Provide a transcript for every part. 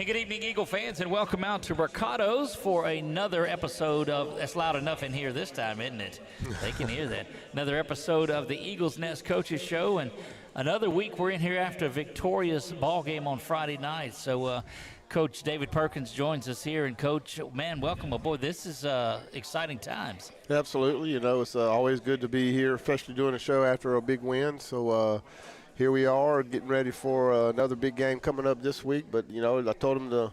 And good evening, Eagle fans, and welcome out to Brocato's for another episode of, that's loud enough in here this time, isn't it? They can hear that. Another episode of the Eagles Nest Coaches Show, and another week we're in here after a victorious ball game on Friday night. So Coach David Perkins joins us here, and Coach, man, welcome aboard. This is exciting times. Absolutely. You know, it's always good to be here, especially doing a show after a big win. So here we are getting ready for another big game coming up this week. But, you know, I told them to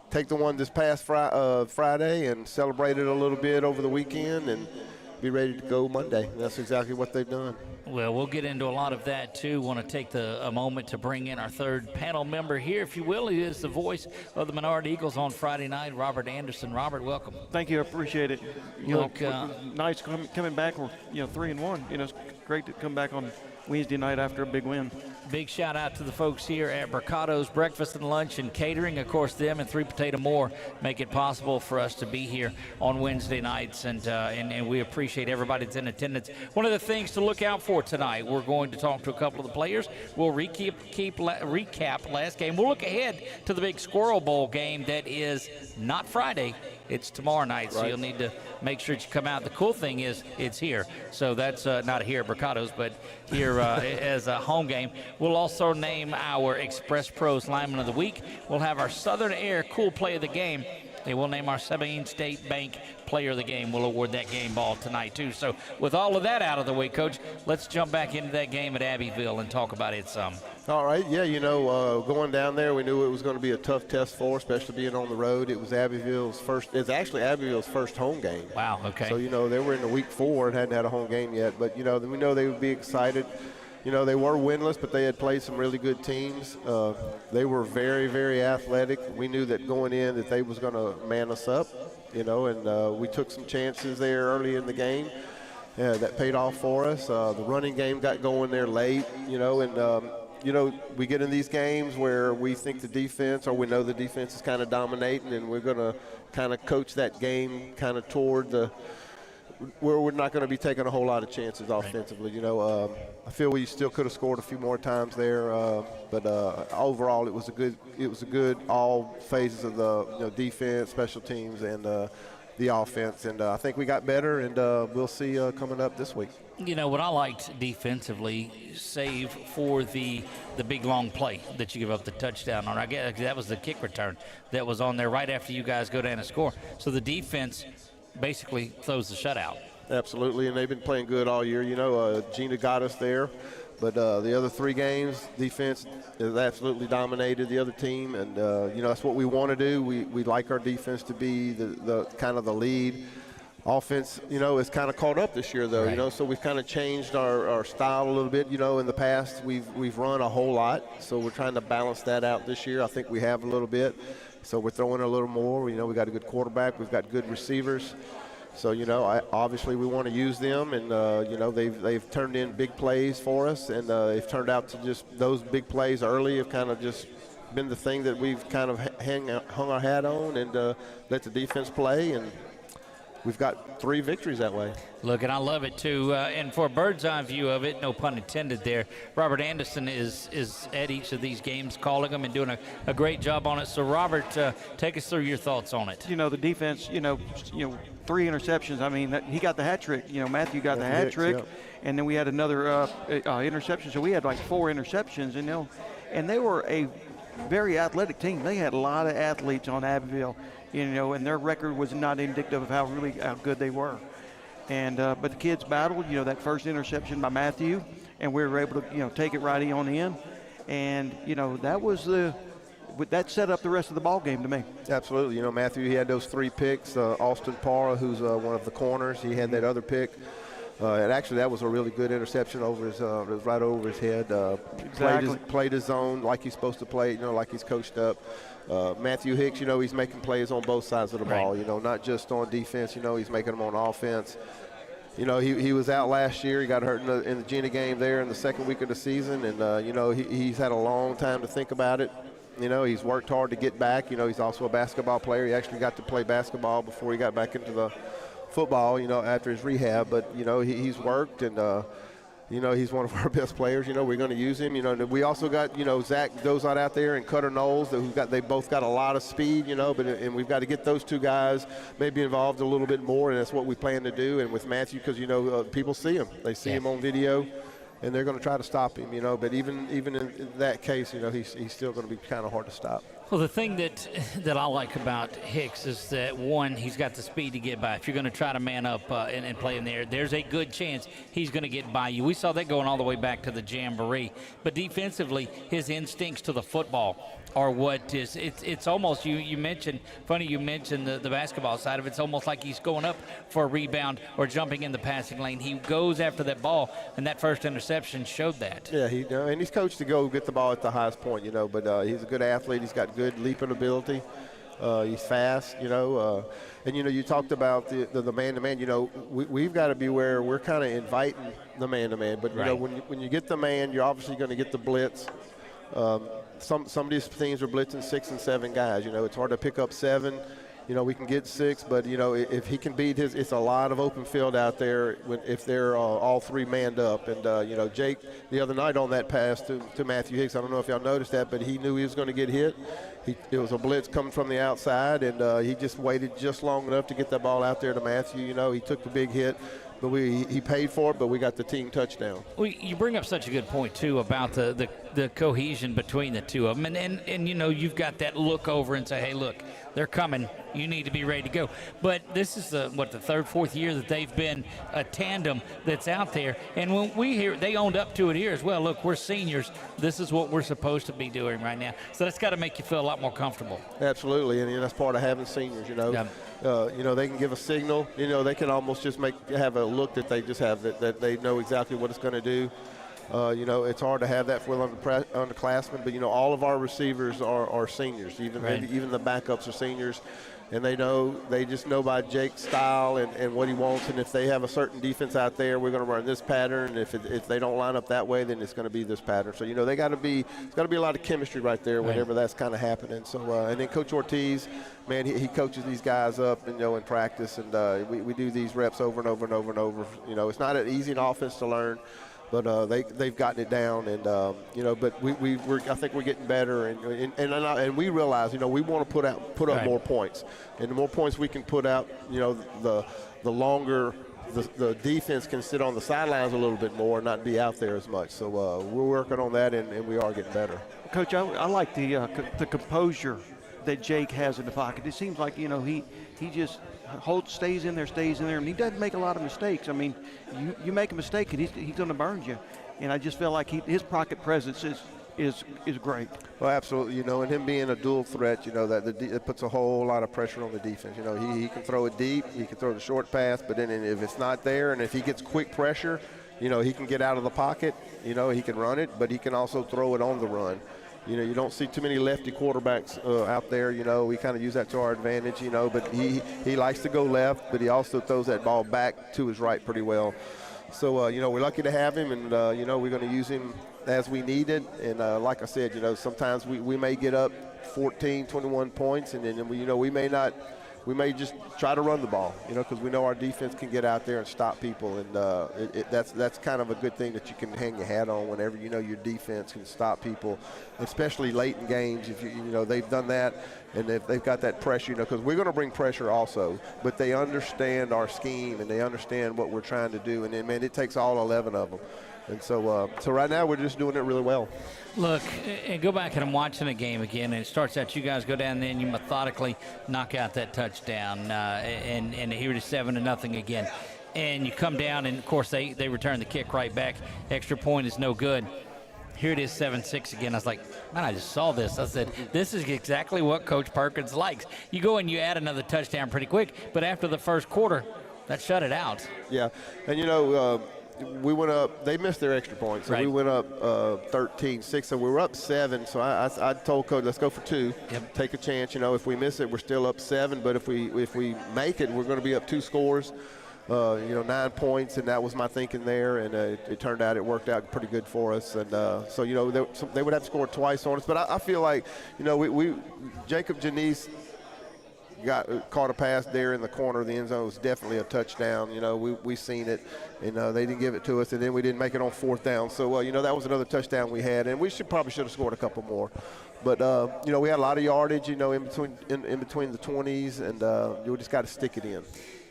take the one this past Friday and celebrate it a little bit over the weekend and be ready to go Monday. And that's exactly what they've done. Well, we'll get into a lot of that, too. Want to take a moment to bring in our third panel member here, if you will. He is the voice of the Menard Eagles on Friday night, Robert Anderson. Robert, welcome. Thank you. I appreciate it. Look, nice coming back. We're 3-1. You know, it's great to come back on Wednesday night after a big win. Big shout out to the folks here at Brocato's Breakfast and Lunch and Catering. Of course, them and 3 Potato More make it possible for us to be here on Wednesday nights, and we appreciate everybody that's in attendance. One of the things to look out for tonight, we're going to talk to a couple of the players. We'll recap last game. We'll look ahead to the big Squirrel Bowl game that is not Friday. It's tomorrow night, so you'll need to make sure that you come out. The cool thing is it's here. So that's not here at Brocato's, but here as a home game. We'll also name our Express Pros Lineman of the Week. We'll have our Southern Air Cool Play of the Game. And we'll name our Sabine State Bank Player of the Game. We'll award that game ball tonight, too. So with all of that out of the way, Coach, let's jump back into that game at Abbeville and talk about it some. All right. Yeah, you know, going down there, we knew it was going to be a tough test for us, especially being on the road. It was Abbeville's first home game. Wow, okay. So, you know, they were in the week 4 and hadn't had a home game yet. But, you know, we know they would be excited. You know, they were winless, but they had played some really good teams. They were very, very athletic. We knew that going in that they was going to man us up, you know, and we took some chances there early in the game. That paid off for us. The running game got going there late, you know, and, you know, we get in these games where we think the defense, or we know the defense is kind of dominating, and we're going to kind of coach that game kind of toward where we're not going to be taking a whole lot of chances offensively. Right. You know, I feel we still could have scored a few more times there, but overall it was a good all phases of the defense, special teams, and the offense. And I think we got better, and we'll see coming up this week. You know, what I liked defensively, save for the big long play that you give up the touchdown on. I guess that was the kick return that was on there right after you guys go down and score. So the defense basically throws the shutout. Absolutely, and they've been playing good all year. You know, Gina got us there, but the other 3 games, defense has absolutely dominated the other team, and you know, that's what we want to do. We like our defense to be the kind of the lead. Offense, you know, is kind of caught up this year, though. Right. You know, so we've kind of changed our style a little bit. You know, in the past we've run a whole lot, so we're trying to balance that out this year. I think we have a little bit. So we're throwing a little more. You know, we got a good quarterback. We've got good receivers. So, you know, obviously we want to use them. And, you know, they've turned in big plays for us. And they've turned out to just those big plays early have kind of just been the thing that we've kind of hung our hat on and let the defense play. And we've got 3 victories that way. Look, and I love it, too. And for a bird's-eye view of it, no pun intended there, Robert Anderson is at each of these games calling them and doing a great job on it. So, Robert, take us through your thoughts on it. You know, the defense, you know, 3 interceptions. I mean, he got the hat trick. You know, Matthew got the hat trick. Yep. And then we had another interception. So we had like 4 interceptions, you know. And they were a very athletic team. They had a lot of athletes on Abbeville, you know, and their record was not indicative of how good they were. And but the kids battled, you know, that first interception by Matthew, and we were able to, you know, take it right on in. And, you know, that set up the rest of the ball game to me. Absolutely. You know, Matthew, he had those 3 picks. Austin Parra, who's one of the corners, he had that other pick. And actually, that was a really good interception over his, it was right over his head. Exactly. Played his zone like he's supposed to play, you know, like he's coached up. Matthew Hicks, you know, he's making plays on both sides of the ball, you know, not just on defense, you know, he's making them on offense. You know, he was out last year. He got hurt in the Gina game there in the second week of the season. And, you know, he's had a long time to think about it. You know, he's worked hard to get back. You know, he's also a basketball player. He actually got to play basketball before he got back into the football, you know, after his rehab. But, you know, he's worked, and You know, he's one of our best players. You know, we're going to use him. You know, we also got, you know, Zach Dozot out there and Cutter Knowles. They both got a lot of speed, you know, and we've got to get those two guys maybe involved a little bit more, and that's what we plan to do. And with Matthew, because, you know, people see him. They see him on video, and they're going to try to stop him, you know. But even in that case, you know, he's still going to be kind of hard to stop. Well, the thing that I like about Hicks is that, one, he's got the speed to get by. If you're going to try to man up and play in there, there's a good chance he's going to get by you. We saw that going all the way back to the Jamboree. But defensively, his instincts to the football are what is, it's almost, you mentioned the basketball side of it. It's almost like he's going up for a rebound or jumping in the passing lane. He goes after that ball, and that first interception showed that. Yeah, and he's coached to go get the ball at the highest point, you know, but he's a good athlete. He's got good leaping ability. He's fast, you know. And, you know, you talked about the man-to-man. You know, we've got to be where we're kind of inviting the man-to-man. But, you know, when you get the man, you're obviously going to get the blitz. Some of these teams are blitzing 6 and 7 guys. You know, it's hard to pick up 7. You know, we can get 6, but, you know, if he can beat it's a lot of open field out there if they're all 3 manned up. And, you know, Jake, the other night on that pass to Matthew Hicks, I don't know if y'all noticed that, but he knew he was going to get hit. It was a blitz coming from the outside, and he just waited just long enough to get that ball out there to Matthew. You know, he took the big hit. But he paid for it, but we got the team touchdown. Well, you bring up such a good point, too, about the cohesion between the two of them. And, you know, you've got that look over and say, hey, look, they're coming. You need to be ready to go. But this is the 3rd, 4th year that they've been a tandem that's out there. And when we hear, they owned up to it here as well. Look, we're seniors. This is what we're supposed to be doing right now. So that's got to make you feel a lot more comfortable. Absolutely, and that's part of having seniors, you know. Yeah. You know, they can give a signal. You know, they can almost just have a look that they just have that they know exactly what it's going to do. You know, it's hard to have that for underclassmen, but, you know, all of our receivers are seniors. Even the backups are seniors. And they just know by Jake's style and what he wants. And if they have a certain defense out there, we're going to run this pattern. If they don't line up that way, then it's going to be this pattern. So, you know, it's got to be a lot of chemistry right there whenever that's kind of happening. So, and then Coach Ortiz, man, he coaches these guys up, you know, in practice. And we do these reps over and over and over and over. You know, it's not an easy offense to learn. But they've gotten it down, and you know. But I think we're getting better, and we realize, you know, we want to put up more points, and the more points we can put out, you know, the longer the defense can sit on the sidelines a little bit more and not be out there as much. So we're working on that, and we are getting better. Coach, I like the composure that Jake has in the pocket. It seems like, you know, he just stays in there, and he doesn't make a lot of mistakes. I mean, you make a mistake and he's going to burn you. And I just feel like his pocket presence is great. Well, absolutely. You know, and him being a dual threat, you know, that it puts a whole lot of pressure on the defense. You know, he can throw it deep, he can throw the short pass, but then if it's not there and if he gets quick pressure, you know, he can get out of the pocket. You know, he can run it, but he can also throw it on the run. You know, you don't see too many lefty quarterbacks out there. You know, we kind of use that to our advantage, you know, but he likes to go left, but he also throws that ball back to his right pretty well. So, you know, we're lucky to have him, and, you know, we're going to use him as we need it. And like I said, you know, sometimes we may get up 14, 21 points, and then, you know, we may just try to run the ball, you know, because we know our defense can get out there and stop people, and that's kind of a good thing that you can hang your hat on whenever you know your defense can stop people, especially late in games. If you know they've done that, and if they've got that pressure, you know, because we're going to bring pressure also, but they understand our scheme and they understand what we're trying to do, and then, man, it takes all 11 of them. And so right now we're just doing it really well. Look, and go back and I'm watching the game again, and it starts out you guys go down there and you methodically knock out that touchdown, and here it is 7-0 again. And you come down, and, of course, they return the kick right back. Extra point is no good. Here it is 7-6 again. I was like, man, I just saw this. I said, this is exactly what Coach Perkins likes. You go and you add another touchdown pretty quick, but after the first quarter, that shut it out. Yeah, and, you know, we went up. They missed their extra point, so we went up 13-6. So we were up 7. So I told Coach, let's go for 2. Yep. Take a chance. You know, if we miss it, we're still up 7. But if we make it, we're going to be up 2 scores. You know, 9 points, and that was my thinking there. And it turned out it worked out pretty good for us. And so, you know, they would have to score twice on us. But I feel like, you know, we Jacob Janice caught a pass there in the corner of the end zone. It was definitely a touchdown. You know, we seen it, and they didn't give it to us, and then we didn't make it on 4th down. So, you know, that was another touchdown we had, and we probably should have scored a couple more. But, you know, we had a lot of yardage, you know, in between the 20s, and we just got to stick it in.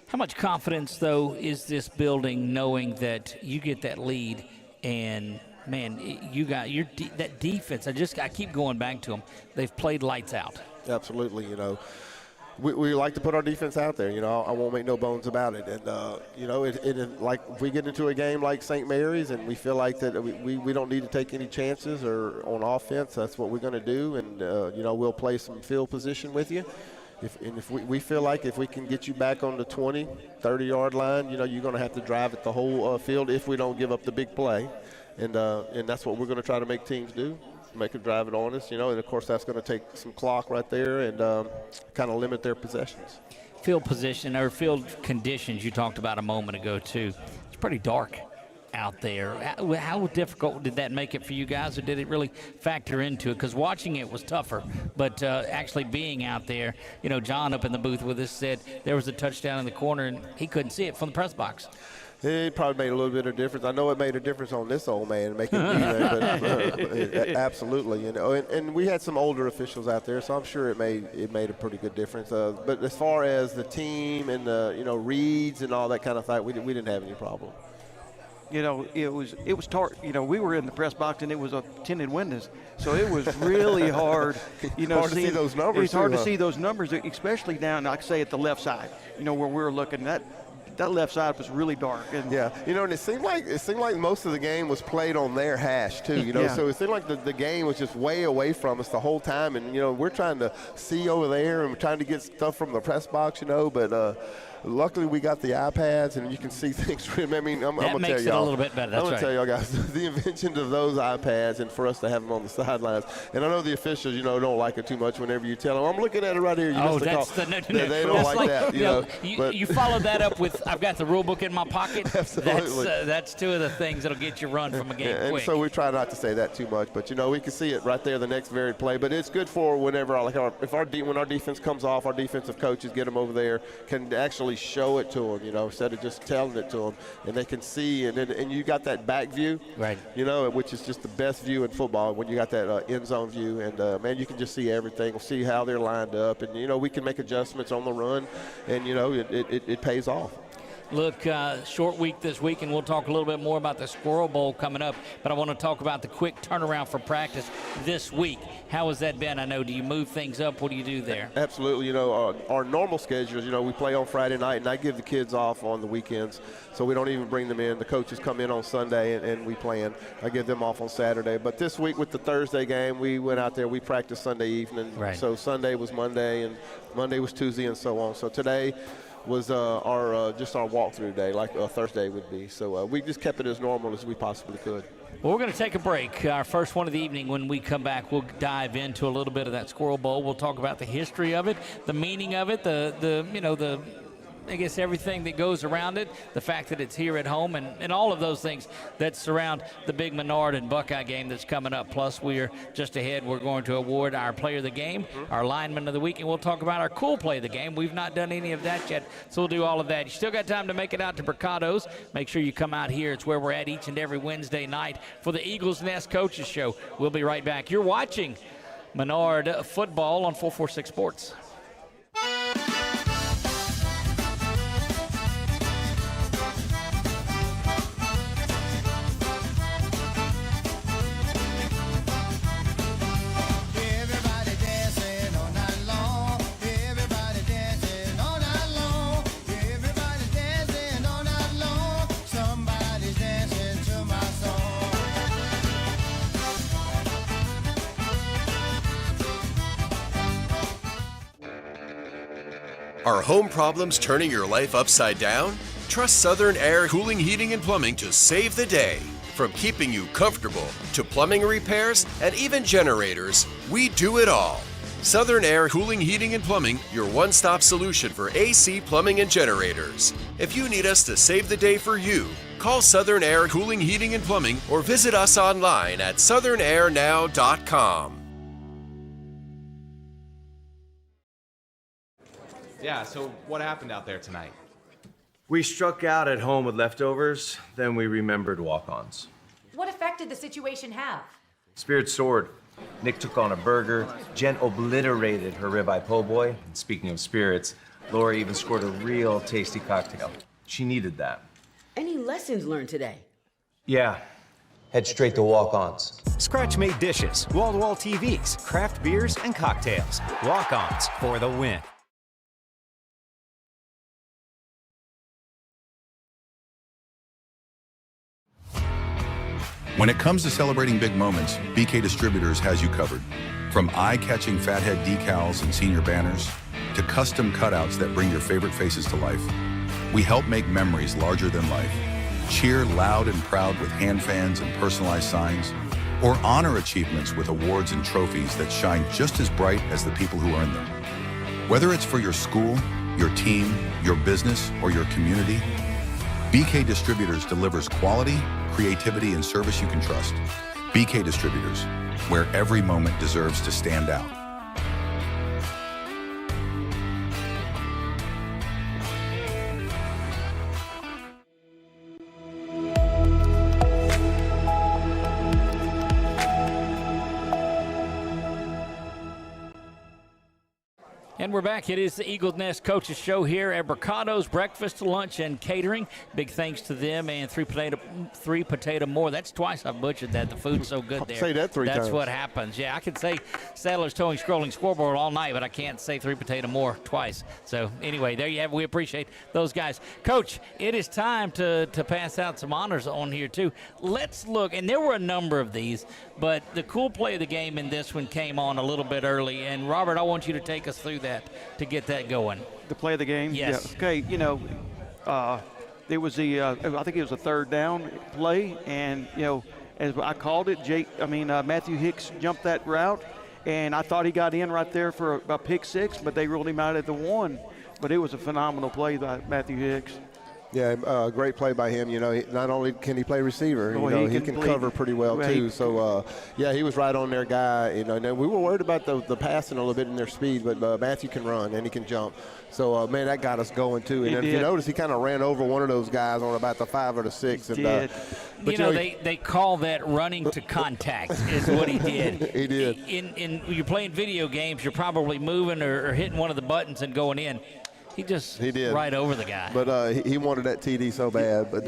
How much confidence, though, is this building knowing that you get that lead and, man, you got that defense? I keep going back to them. They've played lights out. Absolutely, you know. We like to put our defense out there, you know. I won't make no bones about it. And, you know, like if we get into a game like St. Mary's and we feel like that we don't need to take any chances or on offense, that's what we're going to do. And, you know, we'll play some field position with you. If we feel like if we can get you back on the 20, 30-yard line, you know, you're going to have to drive it the whole field if we don't give up the big play. And that's what we're going to try to make teams do, make them drive it on us, you know. And, of course, that's going to take some clock right there and kind of limit their possessions. Field position or field conditions you talked about a moment ago, too. It's pretty dark out there. How difficult did that make it for you guys, or did it really factor into it? Because watching it was tougher, but actually being out there, you know, John up in the booth with us said there was a touchdown in the corner and he couldn't see it from the press box. It probably made a little bit of difference. I know it made a difference on this old man making it be there, but absolutely. You know, and we had some older officials out there, so I'm sure it made a pretty good difference. But as far as the team and the, you know, reads and all that kind of thing, we didn't have any problem. You know, it was you know, we were in the press box and it was a tinted windows, so it was really hard. You know, hard to see those numbers. It's hard to see those numbers, especially down, like say, at the left side. You know, where we were looking, that left side was really dark. And yeah, you know, and it seemed like most of the game was played on their hash too. You know, yeah. So it seemed like the game was just way away from us the whole time, and you know, we're trying to see over there and we're trying to get stuff from the press box. You know, but. Luckily, we got the iPads, and you can see things. I mean, I'm going to tell y'all. That makes it a little bit better. That's I'm going right. to tell y'all guys, the invention of those iPads and for us to have them on the sidelines. And I know the officials, you know, don't like it too much whenever you tell them, I'm looking at it right here. You missed the call. They don't like that, you know. You follow that up with, I've got the rule book in my pocket. Absolutely. That's two of the things that'll get you run from a game and quick. So we try not to say that too much, but, you know, we can see it right there the next very play. But it's good for whenever, when our defense comes off, our defensive coaches get them over there, can actually show it to them. You know, instead of just telling it to them, and they can see, and you got that back view, right? You know, which is just the best view in football when you got that end zone view, and man, you can just see everything. We'll see how they're lined up, and you know, we can make adjustments on the run, and you know, it pays off. Look, short week this week, and we'll talk a little bit more about the Squirrel Bowl coming up, but I want to talk about the quick turnaround for practice this week. How has that been? I know, do you move things up? What do you do there? Absolutely. You know, our normal schedules, you know, we play on Friday night, and I give the kids off on the weekends, so we don't even bring them in. The coaches come in on Sunday, and we plan. I give them off on Saturday. But this week with the Thursday game, we went out there, we practiced Sunday evening. Right. So Sunday was Monday, and Monday was Tuesday, and so on. So today was our walkthrough day, like Thursday would be. So we just kept it as normal as we possibly could. Well, we're going to take a break, our first one of the evening. When we come back, we'll dive into a little bit of that Squirrel Bowl. We'll talk about the history of it, the meaning of it, I guess everything that goes around it, the fact that it's here at home, and all of those things that surround the big Menard and Buckeye game that's coming up. Plus, we're just ahead. We're going to award our player of the game, our lineman of the week, and we'll talk about our cool play of the game. We've not done any of that yet, so we'll do all of that. You still got time to make it out to Brocato's. Make sure you come out here. It's where we're at each and every Wednesday night for the Eagles Nest Coaches Show. We'll be right back. You're watching Menard Football on 446 Sports. Are home problems turning your life upside down? Trust Southern Air Cooling, Heating, and Plumbing to save the day. From keeping you comfortable to plumbing repairs and even generators, we do it all. Southern Air Cooling, Heating, and Plumbing, your one-stop solution for AC, plumbing, and generators. If you need us to save the day for you, call Southern Air Cooling, Heating, and Plumbing or visit us online at southernairnow.com. Yeah, so what happened out there tonight? We struck out at home with leftovers, then we remembered walk-ons. What effect did the situation have? Spirit soared. Nick took on a burger. Jen obliterated her ribeye po' boy. And speaking of spirits, Laura even scored a real tasty cocktail. She needed that. Any lessons learned today? Yeah. Head straight to walk-ons. Scratch-made dishes, wall-to-wall TVs, craft beers, and cocktails. Walk-ons for the win. When it comes to celebrating big moments, BK Distributors has you covered. From eye-catching fathead decals and senior banners to custom cutouts that bring your favorite faces to life, we help make memories larger than life. Cheer loud and proud with hand fans and personalized signs, or honor achievements with awards and trophies that shine just as bright as the people who earn them. Whether it's for your school, your team, your business, or your community, BK Distributors delivers quality, creativity, and service you can trust. BK Distributors, where every moment deserves to stand out. And we're back. It is the Eagles Nest Coaches Show here at Brocato's Breakfast, Lunch, and Catering. Big thanks to them and three potato more. That's twice I've butchered that. The food's so good there. Say that three times. That's what happens. Yeah, I could say Sadler's Towing Scrolling Scoreboard all night, but I can't say three potato more twice. So anyway, there you have it. We appreciate those guys. Coach, it is time to pass out some honors on here too. Let's look, and there were a number of these, but the cool play of the game in this one came on a little bit early. And Robert, I want you to take us through that to get that going. The play of the game? Yes. Yeah. Okay, it was I think it was a third down play, and, as I called it, Matthew Hicks jumped that route, and I thought he got in right there for a pick six, but they ruled him out at the 1. But it was a phenomenal play by Matthew Hicks. Yeah, great play by him. Not only can he play receiver, he can cover pretty well too. So, he was right on their guy. And we were worried about the passing a little bit in their speed, but Matthew can run and he can jump. So, that got us going too. And if you notice, he kind of ran over one of those guys on about the 5 or the 6. He did. But they call that running to contact is what he did. He did. In you're playing video games, you're probably moving or hitting one of the buttons and going in. He did right over the guy. But he wanted that TD so bad. But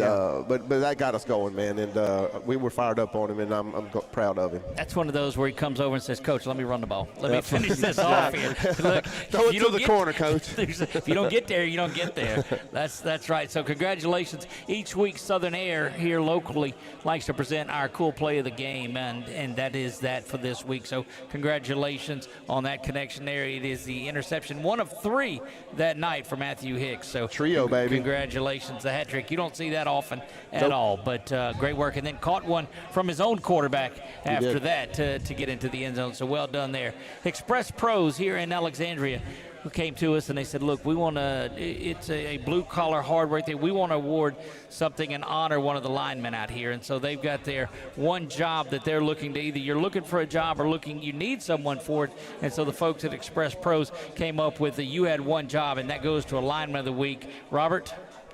that got us going, man. And we were fired up on him, and I'm proud of him. That's one of those where he comes over and says, "Coach, let me run the ball. Let me finish this off here." Look, throw it to the corner, Coach. If you don't get there, you don't get there. That's right. So congratulations. Each week, Southern Air here locally likes to present our cool play of the game, and that is that for this week. So congratulations on that connection there. It is the interception, one of 3 that night for Matthew Hicks. So trio, baby. Congratulations, the hat trick. You don't see that often at all, but great work. And then caught one from his own quarterback after that to get into the end zone. So well done there. Express Pros here in Alexandria who came to us and they said, look, we want to, it's a blue-collar hard work thing. We want to award something and honor one of the linemen out here. And so they've got their one job that they're looking to, either you're looking for a job or you need someone for it. And so the folks at Express Pros came up with you had one job, and that goes to a lineman of the week. Robert?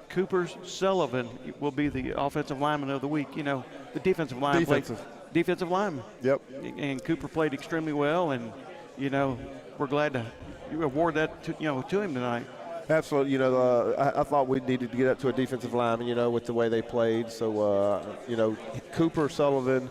Cooper Sullivan will be the offensive lineman of the week. The defensive line. Defensive lineman. Yep. And Cooper played extremely well, and, we're glad to award that to him tonight. Absolutely. I thought we needed to get up to a defensive lineman, with the way they played. So, Cooper Sullivan,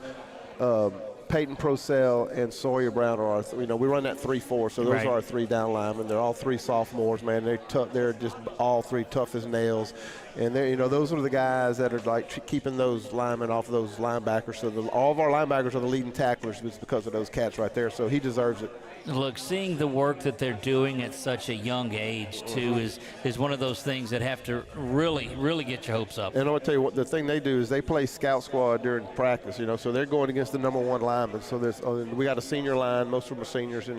Peyton Procell, and Sawyer Brown are we run that 3-4, so those are our 3 down linemen. They're all 3 sophomores, man. They're tough. They're just all 3 tough as nails, and they're those are the guys that are like keeping those linemen off of those linebackers. So all of our linebackers are the leading tacklers because of those cats right there. So he deserves it. Look, seeing the work that they're doing at such a young age, too, is one of those things that have to really, really get your hopes up. And I'm going to tell you what, the thing they do is they play scout squad during practice, so they're going against the number 1 linemen. So we got a senior line. Most of them are seniors,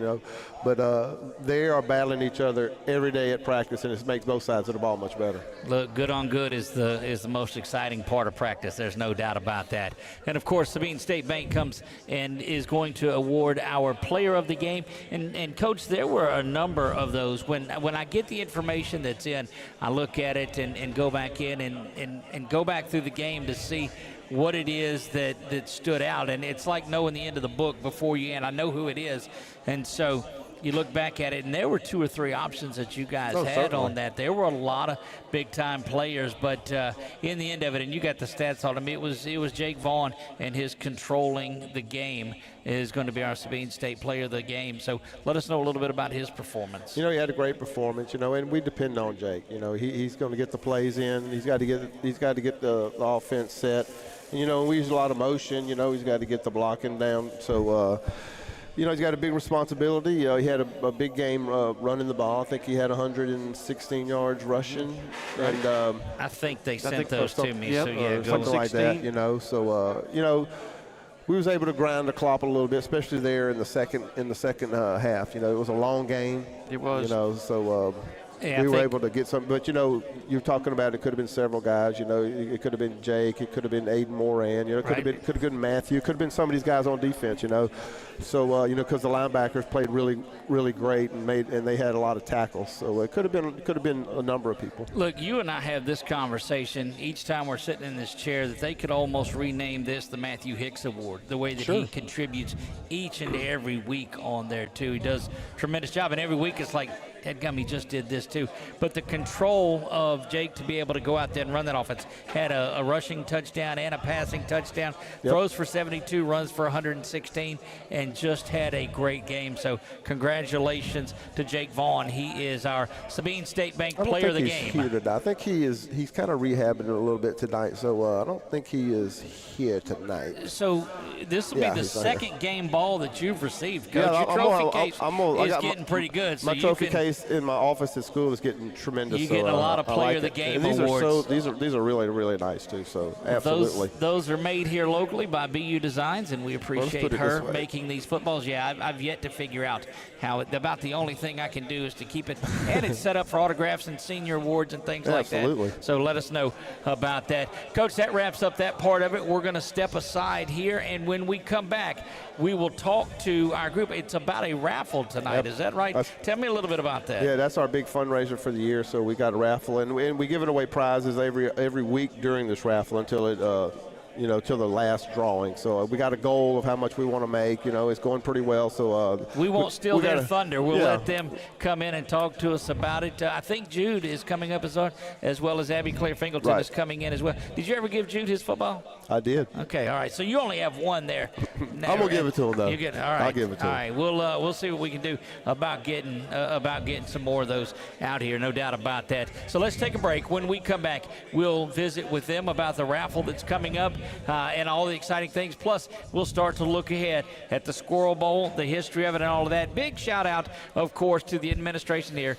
but they are battling each other every day at practice, and it makes both sides of the ball much better. Look, good on good is the most exciting part of practice. There's no doubt about that. And of course, Sabine State Bank comes and is going to award our player of the game. And Coach, there were a number of those. When I get the information that's in, I look at it and go back in and go back through the game to see what it is that stood out. And it's like knowing the end of the book before you end. I know who it is. And so you look back at it, and there were 2 or 3 options that you guys had certainly on that. There were a lot of big-time players, but in the end of it, and you got the stats on him, it was Jake Vaughn, and his controlling the game is going to be our Sabine State player of the game. So let us know a little bit about his performance. He had a great performance, and we depend on Jake. He's going to get the plays in. He's got to get the offense set. And, we use a lot of motion. He's got to get the blocking down. So, he's got a big responsibility. He had a big game running the ball. I think he had 116 yards rushing. And I think they sent those to me. Yep, so, yeah, something like that, So, we was able to grind the clock a little bit, especially there in the second half. It was a long game. It was. So we were able to get some. But, you're talking about it could have been several guys. It could have been Jake. It could have been Aiden Moran. It could have been Matthew. It could have been some of these guys on defense. So because the linebackers played really, really great and they had a lot of tackles. So it could have been a number of people. Look, you and I have this conversation each time we're sitting in this chair that they could almost rename this the Matthew Hicks Award. The way that he contributes each and every week on there too. He does a tremendous job, and every week it's like, Headgum, he just did this too. But the control of Jake to be able to go out there and run that offense, had a rushing touchdown and a passing touchdown, throws for 72, runs for 116, and just had a great game. So congratulations to Jake Vaughn. He is our Sabine State Bank player of the game. Here tonight. I think he's kind of rehabbing a little bit tonight, so I don't think he is here tonight. So this will be the second game ball that you've received, Coach. Yeah, your trophy case is getting pretty good. My trophy case in my office at school is getting tremendous. You're getting a lot of player of the game awards. These are really, really nice too. So absolutely. Those are made here locally by BU Designs, and we appreciate her making these footballs. Yeah, I've yet to figure out how about the only thing I can do is to keep it, and it's set up for autographs and senior awards and things like that. So let us know about that. Coach, that wraps up that part of it. We're going to step aside here, and when we come back, we will talk to our group. It's about a raffle tonight. Is that right? Tell me a little bit about that. Yeah, that's our big fundraiser for the year. So we got a raffle, and we give it away prizes every week during this raffle until it till the last drawing. So we got a goal of how much we want to make. It's going pretty well. So we won't steal their thunder. We'll let them come in and talk to us about it. I think Jude is coming up as well as Abby Claire Fingleton is coming in as well. Did you ever give Jude his football? I did. Okay, all right. So you only have one there. I'm gonna give it to him though. You get all right. I'll give it to him. All right. We'll see what we can do about getting some more of those out here. No doubt about that. So let's take a break. When we come back, we'll visit with them about the raffle that's coming up and all the exciting things. Plus, we'll start to look ahead at the Squirrel Bowl, the history of it, and all of that. Big shout out, of course, to the administration here,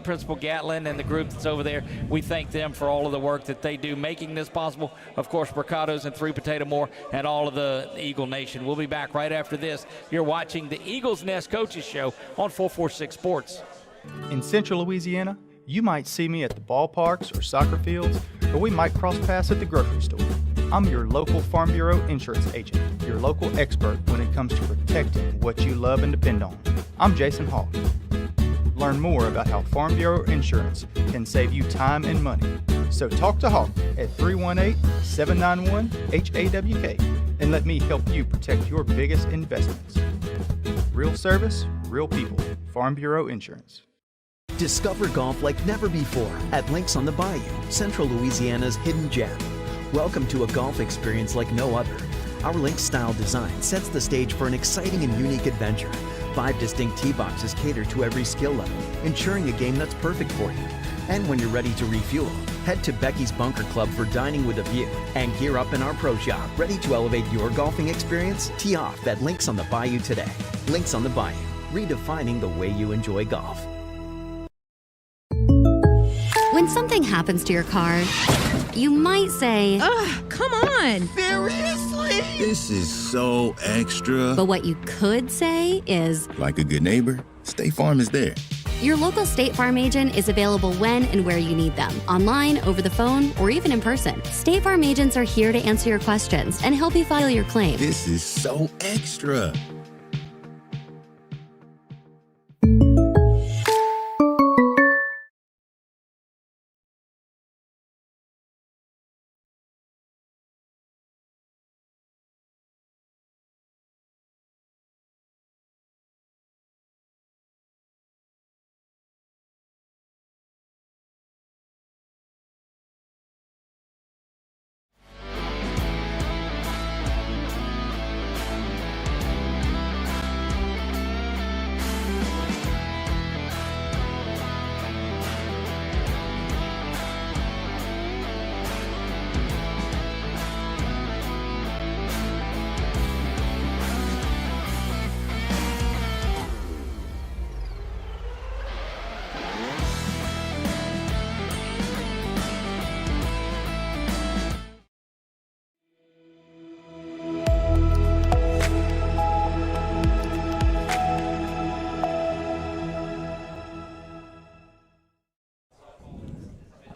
Principal Gatlin and the group that's over there. We thank them for all of the work that they do making this possible. Of course, Brocato's and Three Potato More and all of the Eagle Nation. We'll be back right after this. You're watching the Eagles Nest Coaches Show on 446 Sports. In Central Louisiana, you might see me at the ballparks or soccer fields, or we might cross paths at the grocery store. I'm your local Farm Bureau insurance agent, your local expert when it comes to protecting what you love and depend on. I'm Jason Hall. Learn more about how Farm Bureau Insurance can save you time and money. So talk to Hawk at 318-791-HAWK and let me help you protect your biggest investments. Real service, real people. Farm Bureau Insurance. Discover golf like never before at Links on the Bayou, Central Louisiana's hidden gem. Welcome to a golf experience like no other. Our Links-style design sets the stage for an exciting and unique adventure. 5 distinct tee boxes cater to every skill level, ensuring a game that's perfect for you. And when you're ready to refuel, head to Becky's Bunker Club for dining with a view and gear up in our pro shop. Ready to elevate your golfing experience? Tee off at Links on the Bayou today. Links on the Bayou, redefining the way you enjoy golf. When When something happens to your car, you might say, ugh, come on! Seriously? This is so extra. But what you could say is, like a good neighbor, State Farm is there. Your local State Farm agent is available when and where you need them, online, over the phone, or even in person. State Farm agents are here to answer your questions and help you file your claim. This is so extra.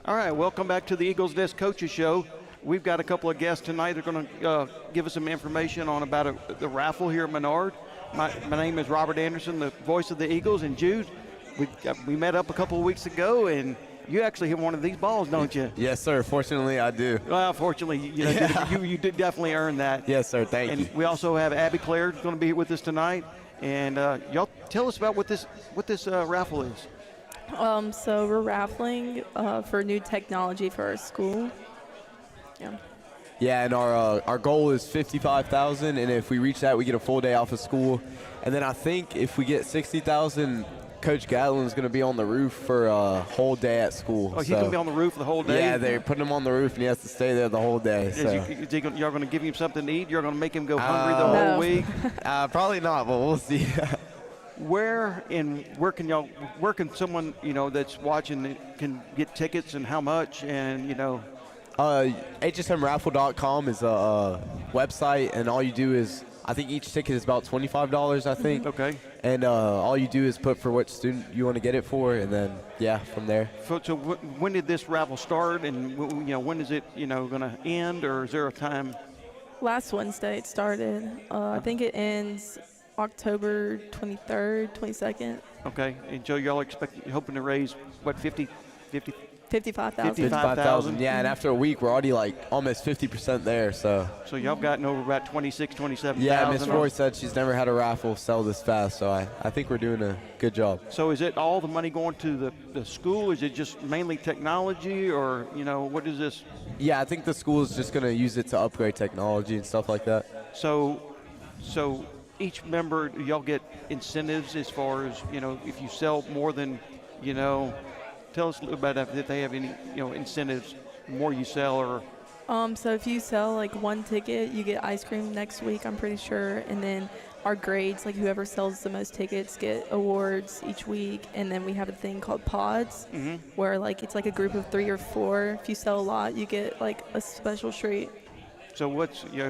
All right, welcome back to the Eagles Desk Coaches Show. We've got a couple of guests tonight. They're going to give us some information on about the raffle here at Menard. My name is Robert Anderson, the voice of the Eagles, and Jude, we met up a couple of weeks ago, and you actually hit one of these balls, don't you? Yes, sir. Fortunately, I do. Well, fortunately, you did definitely earn that. Yes, sir. Thank you. And we also have Abby Claire going to be here with us tonight, and y'all tell us about what this raffle is. So we're raffling for new technology for our school. Yeah. Yeah, and our goal is $55,000, and if we reach that, we get a full day off of school. And then I think if we get $60,000, Coach Gatlin's going to be on the roof for a whole day at school. Oh, he's going to be on the roof the whole day? Yeah, they're putting him on the roof, and he has to stay there the whole day. Y'all going to give him something to eat? You're going to make him go hungry the whole week? Probably not, but we'll see. Where can someone that's watching can get tickets, and how much, and HSMraffle.com is a website, and all you do is, I think each ticket is about $25, I think. Okay. And all you do is put for what student you want to get it for, and then from there. So when did this raffle start, and when is it going to end, or is there a time? Last Wednesday it started. I think it ends October 23rd, 22nd. Okay, and so y'all hoping to raise what, 55,000? 55,000. Yeah, and after a week we're already like almost 50% there. So y'all gotten over about 27,000. Yeah, Miss Roy said she's never had a raffle sell this fast, so I think we're doing a good job. So is it all the money going to the school? Is it just mainly technology, or what is this? Yeah, I think the school is just going to use it to upgrade technology and stuff like that. So each member, y'all get incentives as far as, if you sell more than, tell us a little about that, if they have any, incentives, the more you sell, or? So if you sell like one ticket, you get ice cream next week, I'm pretty sure. And then our grades, like whoever sells the most tickets get awards each week. And then we have a thing called pods, where like it's like a group of 3 or 4. If you sell a lot, you get like a special treat. So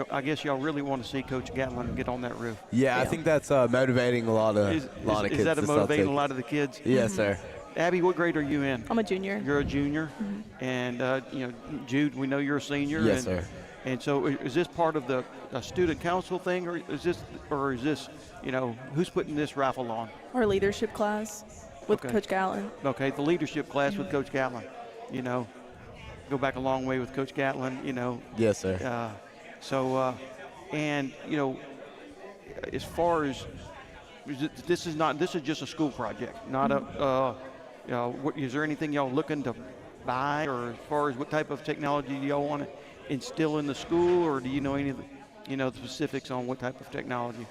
I guess y'all really want to see Coach Gatlin get on that roof. Yeah, I think that's motivating a lot of kids. Is that motivating a lot of the kids? Yes, sir. Abby, what grade are you in? I'm a junior. You're a junior, and Jude, we know you're a senior. Yes, sir. And so, is this part of the student council thing, or is this, who's putting this raffle on? Our leadership class with Coach Gatlin. Okay, the leadership class with Coach Gatlin. Go back a long way with Coach Gatlin. Yes, sir. As far as this is just a school project, not a. Is there anything y'all looking to buy, or as far as what type of technology do y'all want to instill in the school, or do you know any of the specifics on what type of technology?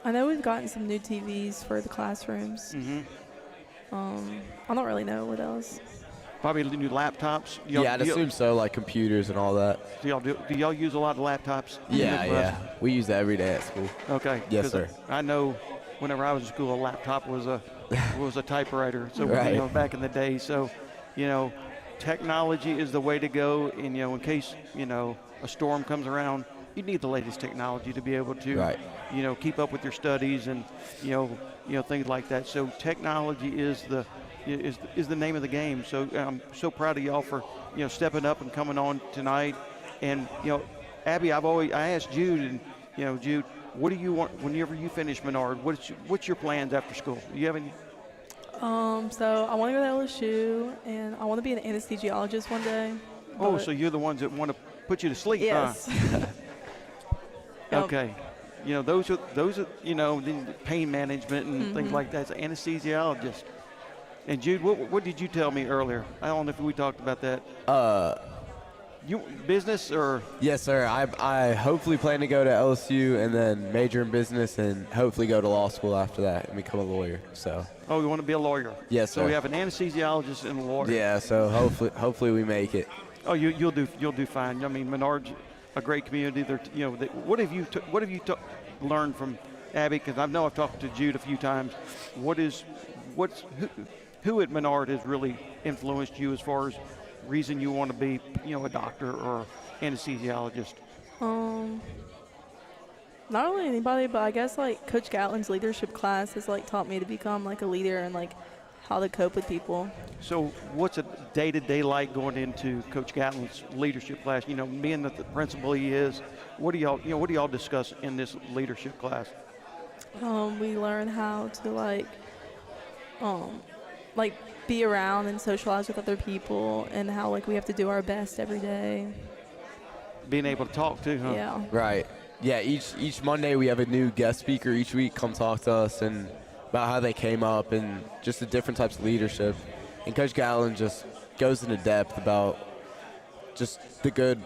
I know we've gotten some new TVs for the classrooms. I don't really know what else. Probably new laptops. I'd assume so, like computers and all that. Do y'all use a lot of laptops? Yeah. We use that every day at school. Okay. Yes, sir. I know whenever I was in school, a laptop was a typewriter. So right. back in the day. So, technology is the way to go. And, in case, a storm comes around, you need the latest technology to be able to, keep up with your studies and, things like that. So technology is the name of the game. So I'm so proud of y'all for, stepping up and coming on tonight. And, Abby, I asked Jude, and, Jude, what do you want whenever you finish Menard? What's your plans after school? Do you have any? So I want to go to LSU, and I want to be an anesthesiologist one day. Oh, so you're the ones that want to put you to sleep, yes. Huh? Okay. Those are the pain management and things like that. It's an anesthesiologist. And Jude, what did you tell me earlier? I don't know if we talked about that. You business or? Yes, sir. I hopefully plan to go to LSU and then major in business and hopefully go to law school after that and become a lawyer. So. Oh, you want to be a lawyer? Yes, sir. So we have an anesthesiologist and a lawyer. Yeah. So hopefully we make it. Oh, you'll do fine. I mean, Menard's a great community. What have you learned from Abby? Because I know I've talked to Jude a few times. Who at Menard has really influenced you as far as reason you want to be, a doctor or anesthesiologist? Not really anybody, but I guess Coach Gatlin's leadership class has taught me to become a leader and how to cope with people. So what's a day-to-day like going into Coach Gatlin's leadership class? Being that the principal he is, what do y'all discuss in this leadership class? We learn how to be around and socialize with other people, and how we have to do our best every day. Being able to talk too, huh? Yeah. Right. Yeah. Each Monday we have a new guest speaker each week come talk to us and about how they came up and just the different types of leadership. And Coach Gatlin just goes into depth about just the good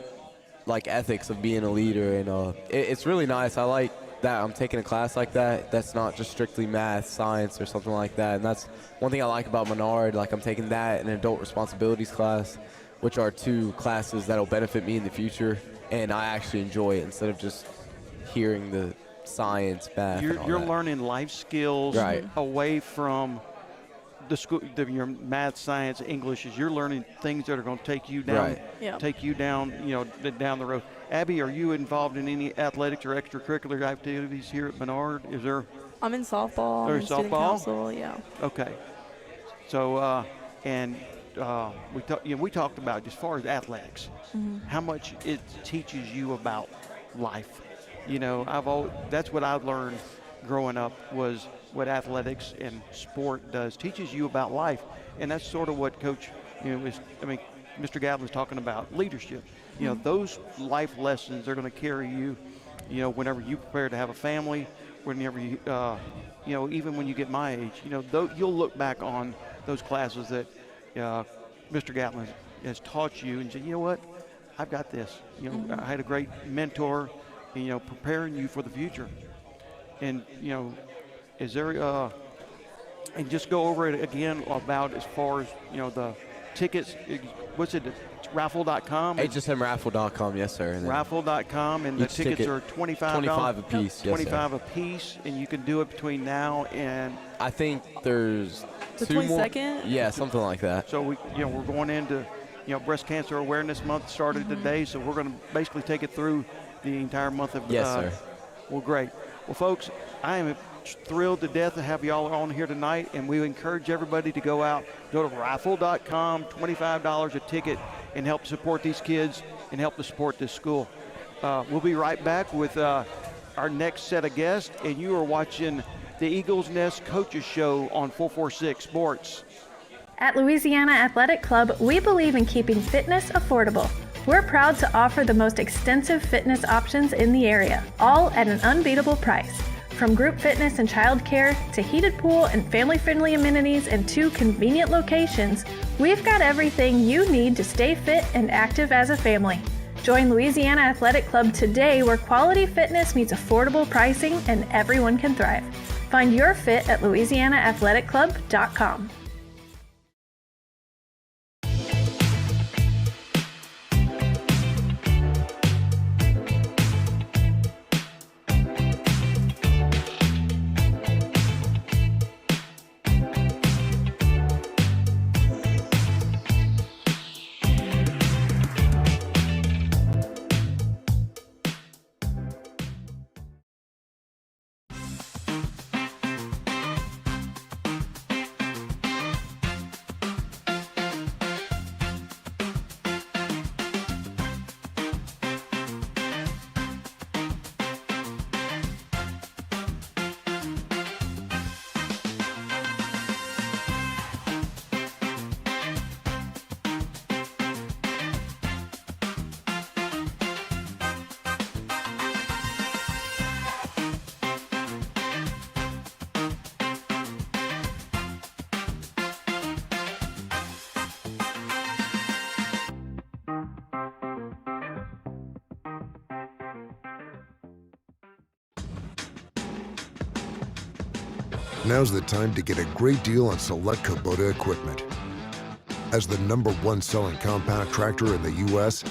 ethics of being a leader, and it's really nice. I like that I'm taking a class like that. That's not just strictly math, science, or something like that. And that's one thing I like about Menard. I'm taking that and an adult responsibilities class, which are two classes that'll benefit me in the future, and I actually enjoy it instead of just hearing the science, math. You're learning life skills away from the school, your math, science, English. You're learning things that are going to take you down, down the road. Abby, are you involved in any athletics or extracurricular activities here at Menard? Is there? I'm in softball. I'm in student council, yeah. Okay. So, we talked about, as far as athletics, how much it teaches you about life. That's what I've learned growing up, was what athletics and sport does. Teaches you about life, and that's sort of what Coach, Mr. Gatlin's talking about, leadership. Those life lessons are going to carry you, whenever you prepare to have a family, whenever you, even when you get my age, you'll look back on those classes that Mr. Gatlin has taught you and say, you know what, I've got this. I had a great mentor, preparing you for the future. And, is there, and just go over it again about as far as, the tickets, what's it, raffle.com? HSMraffle.com, yes, sir. Raffle.com, and the tickets are $25. $25 a piece, yes, $25 a piece, and you can do it between now and... I think there's the 22nd? Yeah, something like that. So, we're going into, Breast Cancer Awareness Month started today, so we're going to basically take it through the entire month of... Yes, sir. Well, great. Well, folks, I am thrilled to death to have y'all on here tonight, and we encourage everybody to go out, go to raffle.com, $25 a ticket, and help support these kids and help to support this school. We'll be right back with our next set of guests, and you are watching the Eagles Nest Coaches Show on 446 Sports. At Louisiana Athletic Club, we believe in keeping fitness affordable. We're proud to offer the most extensive fitness options in the area, all at an unbeatable price. From group fitness and childcare to heated pool and family-friendly amenities in 2 convenient locations, we've got everything you need to stay fit and active as a family. Join Louisiana Athletic Club today, where quality fitness meets affordable pricing and everyone can thrive. Find your fit at louisianaathleticlub.com. Now's the time to get a great deal on select Kubota equipment. As the #1 selling compact tractor in the U.S.,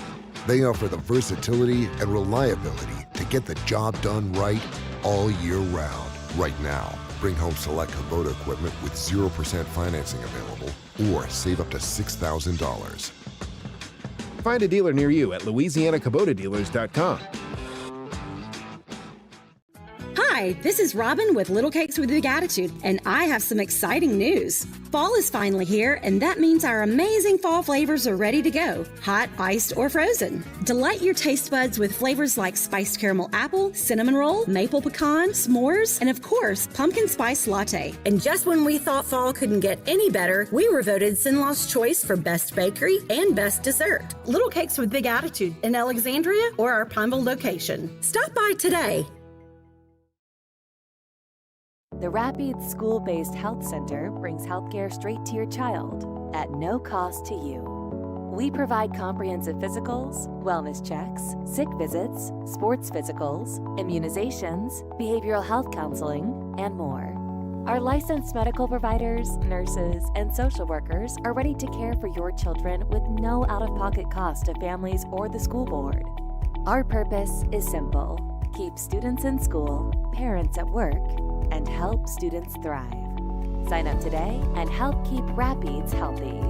they offer the versatility and reliability to get the job done right all year round. Right now, bring home select Kubota equipment with 0% financing available or save up to $6,000. Find a dealer near you at LouisianaKubotaDealers.com. Hi, this is Robin with Little Cakes with Big Attitude, and I have some exciting news. Fall is finally here, and that means our amazing fall flavors are ready to go, hot, iced, or frozen. Delight your taste buds with flavors like spiced caramel apple, cinnamon roll, maple pecan, s'mores, and of course, pumpkin spice latte. And just when we thought fall couldn't get any better, we were voted Sinlaw's Choice for Best Bakery and Best Dessert. Little Cakes with Big Attitude in Alexandria or our Pineville location. Stop by today. The Rapides School-Based Health Center brings healthcare straight to your child at no cost to you. We provide comprehensive physicals, wellness checks, sick visits, sports physicals, immunizations, behavioral health counseling, and more. Our licensed medical providers, nurses, and social workers are ready to care for your children with no out-of-pocket cost to families or the school board. Our purpose is simple: keep students in school, parents at work, and help students thrive. Sign up today and help keep Rapides healthy.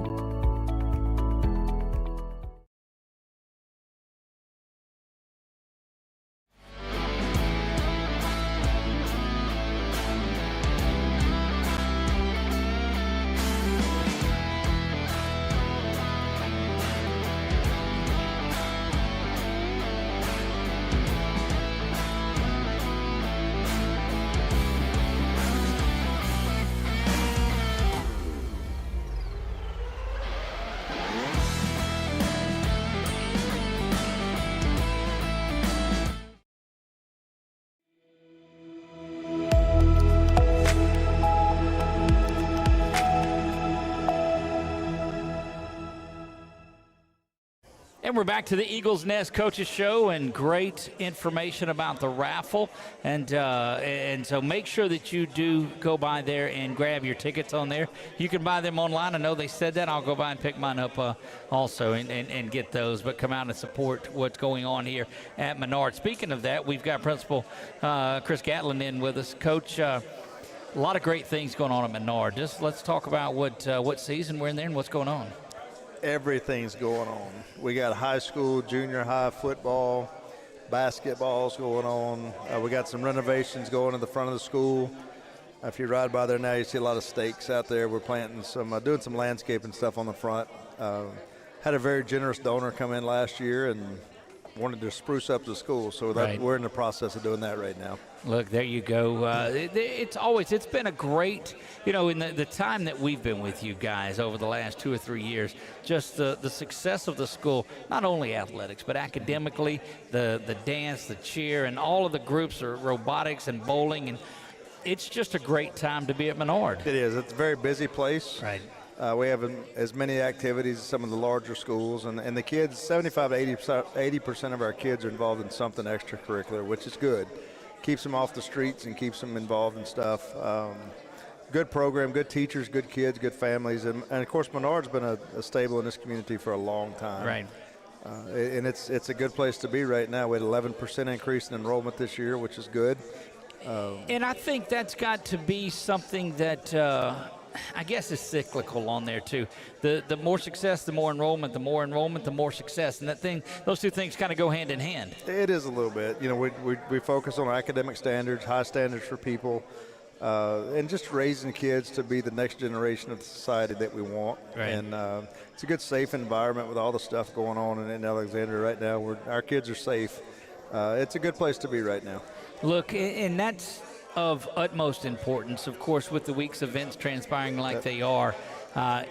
And we're back to the Eagles Nest Coaches Show, and great information about the raffle. And so make sure that you do go by there and grab your tickets on there. You can buy them online. I know they said that. I'll go by and pick mine up also and get those. But come out and support what's going on here at Menard. Speaking of that, we've got Principal Chris Gatlin in with us. Coach, a lot of great things going on at Menard. Just let's talk about what season we're in there and what's going on. Everything's going on. We got high school, junior high football, basketball's going on. We got some renovations going in the front of the school. If you ride by there now, you see a lot of stakes out there. We're planting some, doing some landscaping stuff on the front. Had a very generous donor come in last year and wanted to spruce up the school, so we're in the process of doing that right now. Look, there you go. It's been a great, in the time that we've been with you guys over the last 2 or 3 years, just the success of the school, not only athletics, but academically, the dance, the cheer, and all of the groups are robotics and bowling, and it's just a great time to be at Menard. It is. It's a very busy place. Right. We have as many activities as some of the larger schools, and the kids, 75 to 80% of our kids are involved in something extracurricular, which is good. Keeps them off the streets and keeps them involved in stuff. Good program, good teachers, good kids, good families, and of course Menard's been a stable in this community for a long time. Right. And it's a good place to be right now. We had 11% increase in enrollment this year, which is good. And I think that's got to be something that I guess is cyclical on there too. The more success, the more enrollment, the more success, and those two things kind of go hand in hand. It is a little bit. We focus on academic standards, high standards for people, and just raising kids to be the next generation of the society that we want. Right. And it's a good, safe environment with all the stuff going on in Alexandria right now. Our kids are safe. It's a good place to be right now. Look, and that's of utmost importance, of course, with the week's events transpiring like they are.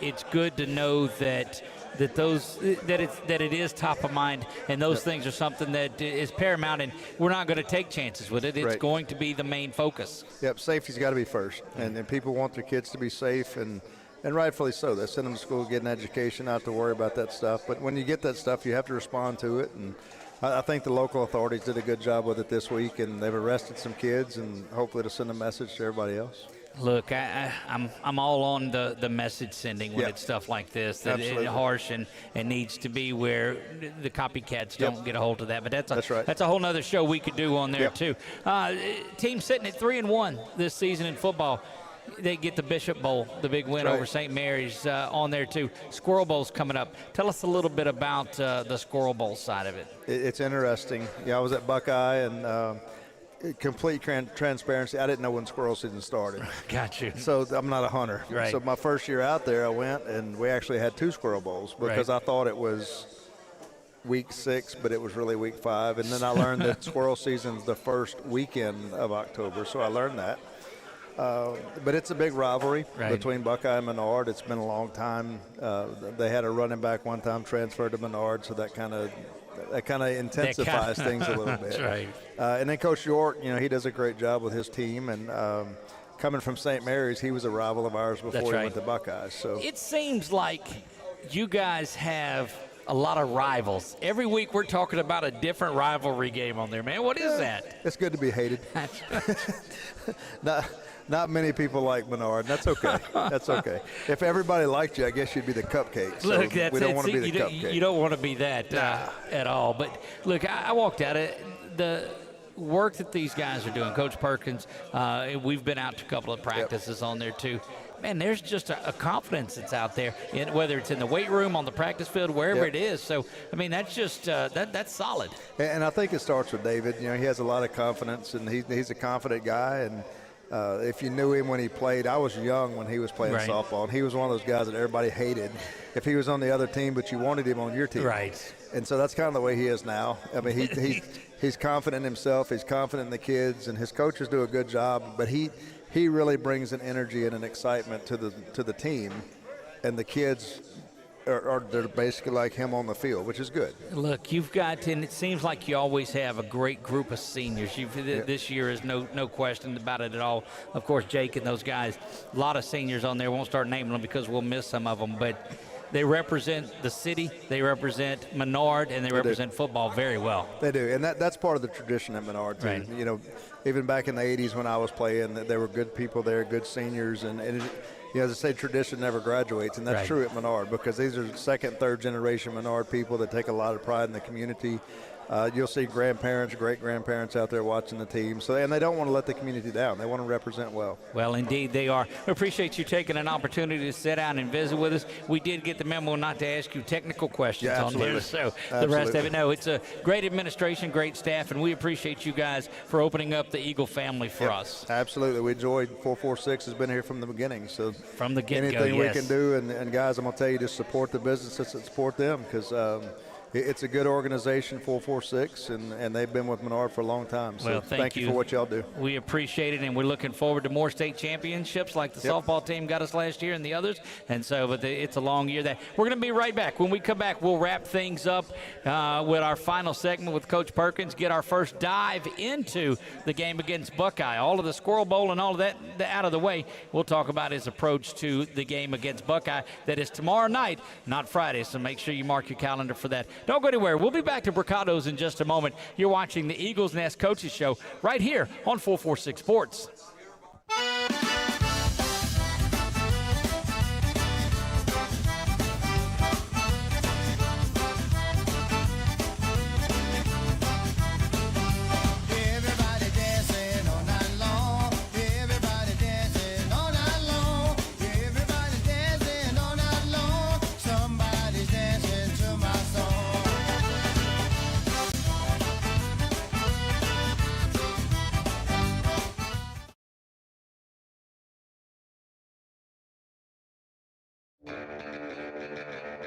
It's good to know that it is top of mind, and those things are something that is paramount, and we're not going to take chances with it. It's going to be the main focus. Yep, safety's got to be first, and people want their kids to be safe, and rightfully so. They send them to school, get an education, not to worry about that stuff. But when you get that stuff, you have to respond to it, and I think the local authorities did a good job with it this week, and they've arrested some kids, and hopefully to send a message to everybody else. Look, I'm all on the message sending when it's stuff like this. That it's harsh and needs to be where the copycats don't get a hold of that. But that's a whole nother show we could do on there too. Team sitting at 3-1 this season in football. They get the Bishop Bowl, the big win over St. Mary's on there too. Squirrel Bowl's coming up. Tell us a little bit about the Squirrel Bowl side of it. It's interesting. Yeah, I was at Buckeye and. Complete transparency, I didn't know when squirrel season started. Got you. So I'm not a hunter. Right. So my first year out there, I went and we actually had 2 squirrel bowls because I thought it was week 6, but it was really week 5. And then I learned that squirrel season's the first weekend of October, so I learned that. But it's a big rivalry between Buckeye and Menard. It's been a long time. They had a running back one time transferred to Menard, so that kind of intensifies things a little bit. That's right. And then Coach York, he does a great job with his team. And coming from St. Mary's, he was a rival of ours before he went to Buckeyes. So it seems like you guys have a lot of rivals. Every week we're talking about a different rivalry game on there, man. What is that? It's good to be hated. Not many people like Menard. That's okay. That's okay. If everybody liked you, I guess you'd be the cupcake. So look, we don't want to be the cupcake. You don't want to be that at all. But look, I walked out of the work that these guys are doing. Coach Perkins, we've been out to a couple of practices on there too. Man, there's just a confidence that's out there, whether it's in the weight room, on the practice field, wherever it is. So, I mean, that's just that's solid. And I think it starts with David. He has a lot of confidence, and he's a confident guy. And if you knew him when he played, I was young when he was playing softball, and he was one of those guys that everybody hated if he was on the other team, but you wanted him on your team. Right. And so that's kind of the way he is now. I mean, he's confident in himself. He's confident in the kids, and his coaches do a good job. But he really brings an energy and an excitement to the team, and the kids they're basically like him on the field, which is good. Look, you've got, and it seems like you always have a great group of seniors. This year is no question about it at all. Of course, Jake and those guys, a lot of seniors on there. Won't start naming them because we'll miss some of them, but they represent the city, they represent Menard, and they represent football very well. They do, and that's part of the tradition at Menard too. Right. Even back in the 80s when I was playing, there were good people there, good seniors, and as I say, tradition never graduates, and that's true at Menard because these are second, third generation Menard people that take a lot of pride in the community. You'll see grandparents, great-grandparents out there watching the team. And they don't want to let the community down. They want to represent well. Well, indeed they are. We appreciate you taking an opportunity to sit down and visit with us. We did get the memo not to ask you technical questions on there. So the rest of it, no, it's a great administration, great staff, and we appreciate you guys for opening up the Eagle family for us. Absolutely. We enjoyed 446 has been here from the beginning. So from the get-go, anything we can do, and guys, I'm going to tell you, just support the businesses that support them because it's a good organization, 446, and they've been with Menard for a long time. So well, thank you for what y'all do. We appreciate it, and we're looking forward to more state championships like the softball team got us last year and the others. And so, but it's a long year. We're going to be right back. When we come back, we'll wrap things up with our final segment with Coach Perkins, get our first dive into the game against Buckeye. All of the Squirrel Bowl and all of that out of the way. We'll talk about his approach to the game against Buckeye. That is tomorrow night, not Friday, so make sure you mark your calendar for that. Don't go anywhere. We'll be back to Brocato's in just a moment. You're watching the Eagles Nest Coaches Show right here on 446 Sports.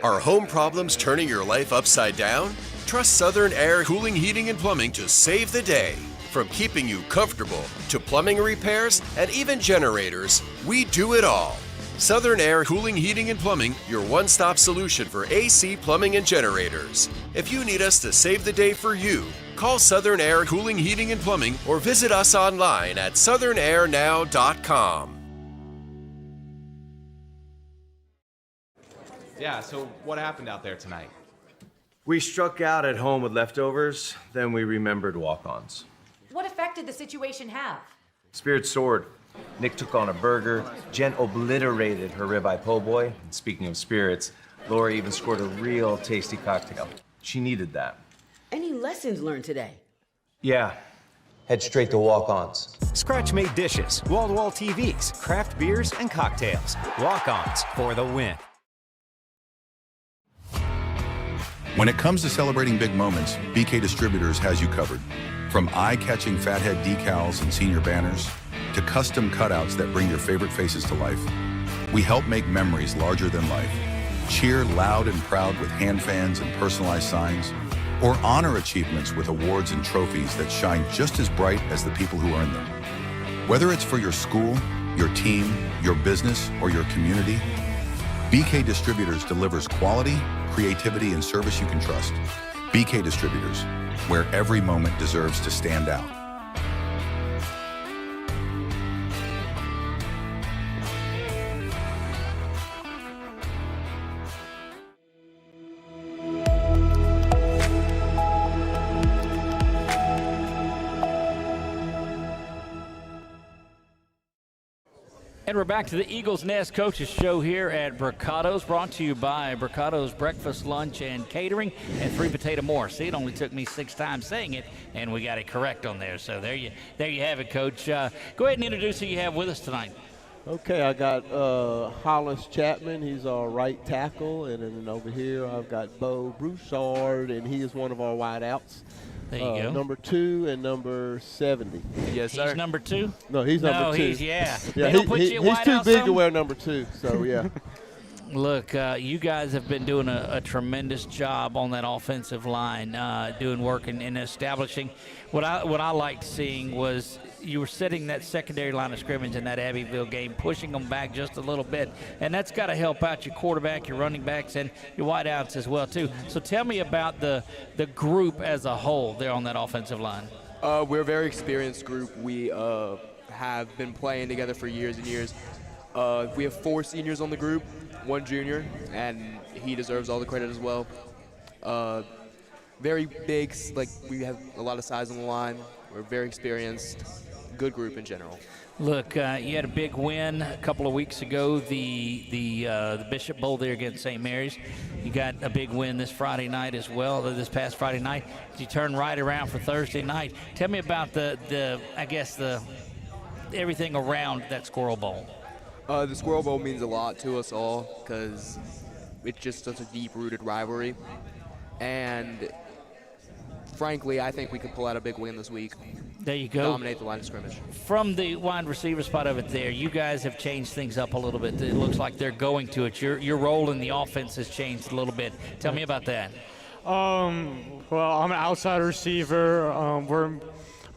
Are home problems turning your life upside down? Trust Southern Air Cooling, Heating, and Plumbing to save the day. From keeping you comfortable to plumbing repairs and even generators, we do it all. Southern Air Cooling, Heating, and Plumbing, your one-stop solution for AC, plumbing, and generators. If you need us to save the day for you, call Southern Air Cooling, Heating, and Plumbing or visit us online at southernairnow.com. Yeah, so what happened out there tonight? We struck out at home with leftovers, then we remembered walk-ons. What effect did the situation have? Spirit soared. Nick took on a burger. Jen obliterated her ribeye po' boy. And speaking of spirits, Laura even scored a real tasty cocktail. She needed that. Any lessons learned today? Yeah. Head straight to walk-ons. Scratch-made dishes, wall-to-wall TVs, craft beers, and cocktails. Walk-ons for the win. When it comes to celebrating big moments, BK Distributors has you covered. From eye-catching fathead decals and senior banners to custom cutouts that bring your favorite faces to life, we help make memories larger than life. Cheer loud and proud with hand fans and personalized signs, or honor achievements with awards and trophies that shine just as bright as the people who earn them. Whether it's for your school, your team, your business, or your community, BK Distributors delivers quality, creativity, and service you can trust. BK Distributors, where every moment deserves to stand out. And we're back to the Eagles Nest Coaches Show here at Brocato's, brought to you by Brocato's Breakfast, Lunch, and Catering, and 3 Potato More. See, it only took me 6 times saying it, and we got it correct on there. So there you have it, Coach. Go ahead and introduce who you have with us tonight. Okay, I got Hollis Chapman. He's our right tackle, and then over here I've got Bo Broussard, and he is one of our wideouts. There you go. Number 2 and number 70. Yes, sir. He's number 2? No, he's number 2. Yeah. He's too big to wear number 2, so yeah. Look, you guys have been doing a tremendous job on that offensive line, doing work and establishing. What I liked seeing was you were setting that secondary line of scrimmage in that Abbeville game, pushing them back just a little bit, and that's got to help out your quarterback, your running backs, and your wideouts as well too. So tell me about the group as a whole there on that offensive line. We're a very experienced group. We have been playing together for years and years. We have 4 seniors on the group, 1 junior, and he deserves all the credit as well. Very big, like we have a lot of size on the line. We're very experienced, good group in general. Look, you had a big win a couple of weeks ago, the Bishop Bowl there against St. Mary's. You got a big win this Friday night as well, this past Friday night. You turned right around for Thursday night. Tell me about the everything around that Squirrel Bowl. The Squirrel Bowl means a lot to us all because it's just such a deep-rooted rivalry. And frankly, I think we could pull out a big win this week. There you go. Dominate the line of scrimmage. From the wide receiver spot of it there, you guys have changed things up a little bit. It looks like they're going to it. Your role in the offense has changed a little bit. Tell me about that. Well, I'm an outside receiver. We're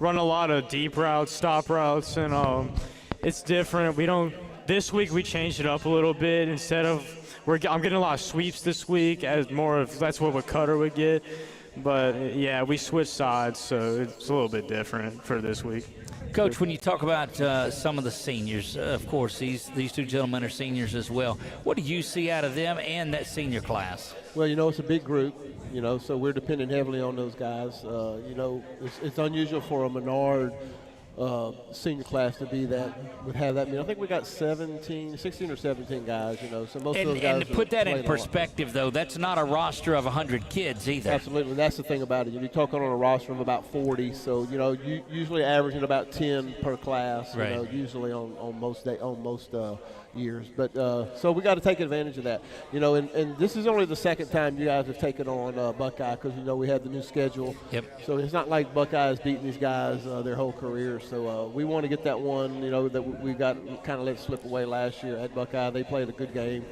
run a lot of deep routes, stop routes, and it's different. This week we changed it up a little bit. Instead of I'm getting a lot of sweeps this week as more of that's what Cutter would get. But yeah, we switched sides, so it's a little bit different for this week. Coach, when you talk about some of the seniors, of course, these 2 gentlemen are seniors as well. What do you see out of them and that senior class? Well, it's a big group, so we're depending heavily on those guys. It's unusual for a Menard senior class to be would have that. I think we got 16 or 17 guys, so most of those guys. And to put that in perspective, though, that's not a roster of 100 kids either. Absolutely, that's the thing about it. You're talking on a roster of about 40, so you usually averaging about 10 per class. Right. Usually on most years, but so we got to take advantage of that. And this is only the second time you guys have taken on Buckeye because we had the new schedule. Yep. So it's not like Buckeye's beating these guys their whole career. So we want to get that one. That we got kind of let slip away last year at Buckeye. They played a good game.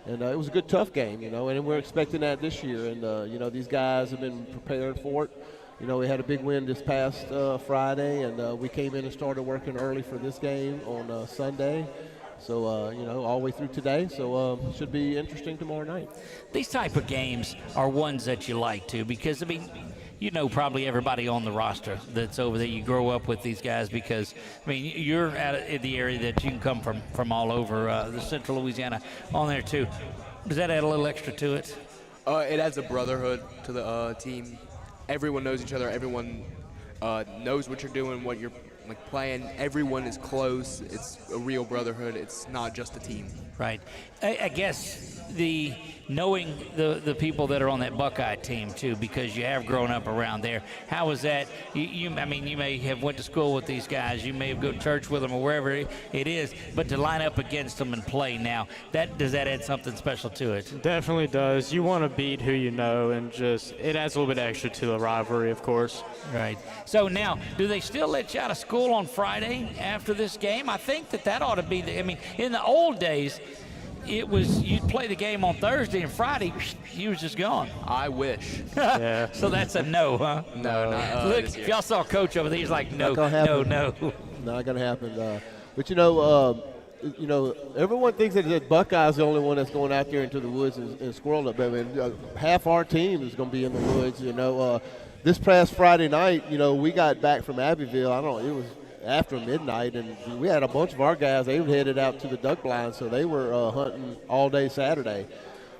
And it was a good, tough game, and we're expecting that this year. And, these guys have been prepared for it. We had a big win this past Friday, and we came in and started working early for this game on Sunday. So, all the way through today. So it should be interesting tomorrow night. These type of games are ones that you like to because, probably everybody on the roster that's over there. You grow up with these guys because, you're in the area that you can come from all over the central Louisiana on there too. Does that add a little extra to it? It adds a brotherhood to the team. Everyone knows each other. Everyone knows what you're doing, what Like playing, everyone is close. It's a real brotherhood. It's not just a team. Right. I guess knowing the people that are on that Buckeye team too, because you have grown up around there. How was that? I mean, you may have went to school with these guys, you may have go to church with them or wherever it is, but to line up against them and play now, does that add something special to it? Definitely does. You want to beat who you know, and just it adds a little bit extra to the rivalry, of course. Right. So now, do they still let you out of school on Friday after this game? I think that ought to be in the old days, it was you'd play the game on Thursday and Friday, he was just gone. I wish. Yeah. So that's a no, huh? No, not Look, this year. if y'all saw Coach over there, he's like, no, Not gonna happen. no. Not going to happen. But everyone thinks that Buckeye's the only one that's going out there into the woods and squirrel up. I mean, half our team is going to be in the woods. This past Friday night, we got back from Abbeville. I don't know, it was after midnight, and we had a bunch of our guys. They were headed out to the duck blind, so they were hunting all day Saturday.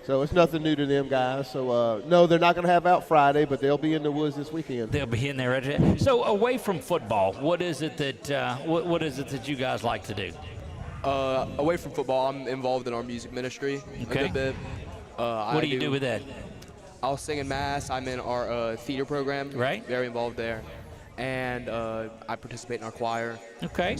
So it's nothing new to them guys. So no, they're not going to have out Friday, but they'll be in the woods this weekend. They'll be in there. Right? So away from football, what is it that what is it that you guys like to do? Away from football, I'm involved in our music ministry a good bit. What do you do with that? I'll sing in mass. I'm in our theater program. Right. Very involved there. And I participate in our choir. Okay.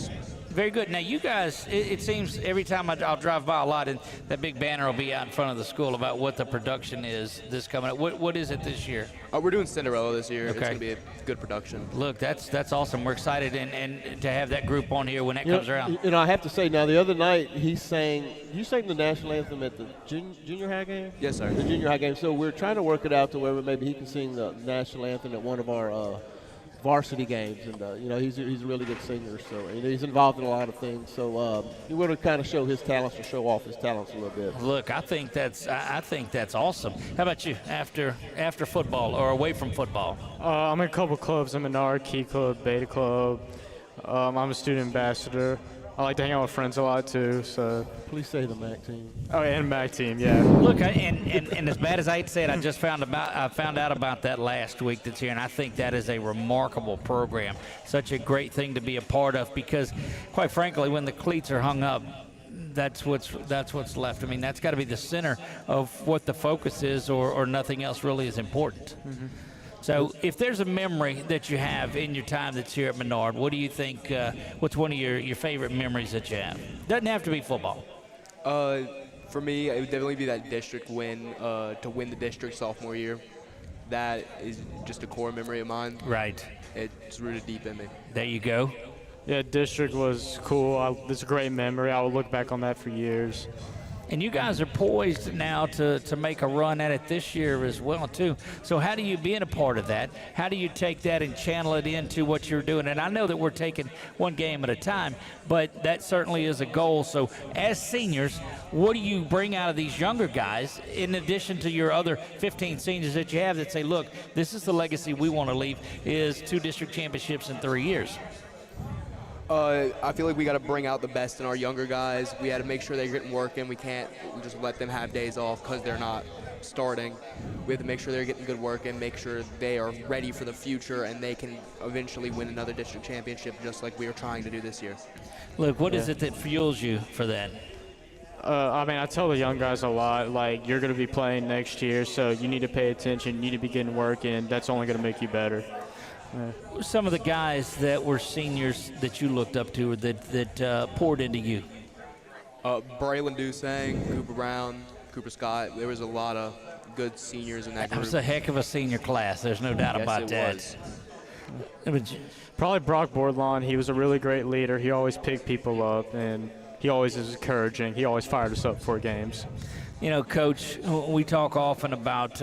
Very good. Now, you guys, it seems every time I'll drive by a lot, and that big banner will be out in front of the school about what the production is this coming up. What is it this year? We're doing Cinderella this year. Okay. It's going to be a good production. Look, that's awesome. We're excited and to have that group on here when that comes around. I have to say, now, the other night, you sang the national anthem at the junior high game? Yes, sir. The junior high game. So we're trying to work it out to where maybe he can sing the national anthem at one of our varsity games, and he's a really good singer, so he's involved in a lot of things. So he want to kind of show his talents or show off his talents a little bit. Look, I think that's awesome. How about you? After football or away from football? I'm in a couple clubs. I'm in Menard, Key Club, Beta Club. I'm a student ambassador. I like to hang out with friends a lot too. So please say the MAC team. Oh, and MAC team, yeah. Look, and as bad as I hate to say it, I found out about that last week that's here, and I think that is a remarkable program. Such a great thing to be a part of, because, quite frankly, when the cleats are hung up, that's what's left. I mean, that's got to be the center of what the focus is, or nothing else really is important. Mm-hmm. So if there's a memory that you have in your time that's here at Menard, what do you think, what's one of your favorite memories that you have? Doesn't have to be football. For me, it would definitely be that district win, to win the district sophomore year. That is just a core memory of mine. Right. It's rooted deep in me. There you go. Yeah, district was cool. It's a great memory. I will look back on that for years. And you guys are poised now to make a run at it this year as well, too. So how do you, being a part of that, how do you take that and channel it into what you're doing? And I know that we're taking one game at a time, but that certainly is a goal. So as seniors, what do you bring out of these younger guys in addition to your other 15 seniors that you have that say, look, this is the legacy we want to leave, is 2 district championships in 3 years? I feel like we got to bring out the best in our younger guys. We had to make sure they're getting work in. We can't just let them have days off because they're not starting. We have to make sure they're getting good work in, make sure they are ready for the future, and they can eventually win another district championship just like we are trying to do this year. Look, what is it that fuels you for that? I tell the young guys a lot, like, you're going to be playing next year, so you need to pay attention, you need to be getting work in. That's only going to make you better. Some of the guys that were seniors that you looked up to, or that poured into you? Braylon Dusang, Cooper Brown, Cooper Scott. There was a lot of good seniors in that group. That was a heck of a senior class. There's no doubt about that. Probably Brock Bordelon. He was a really great leader. He always picked people up, and he always is encouraging. He always fired us up for games. You know, Coach, we talk often about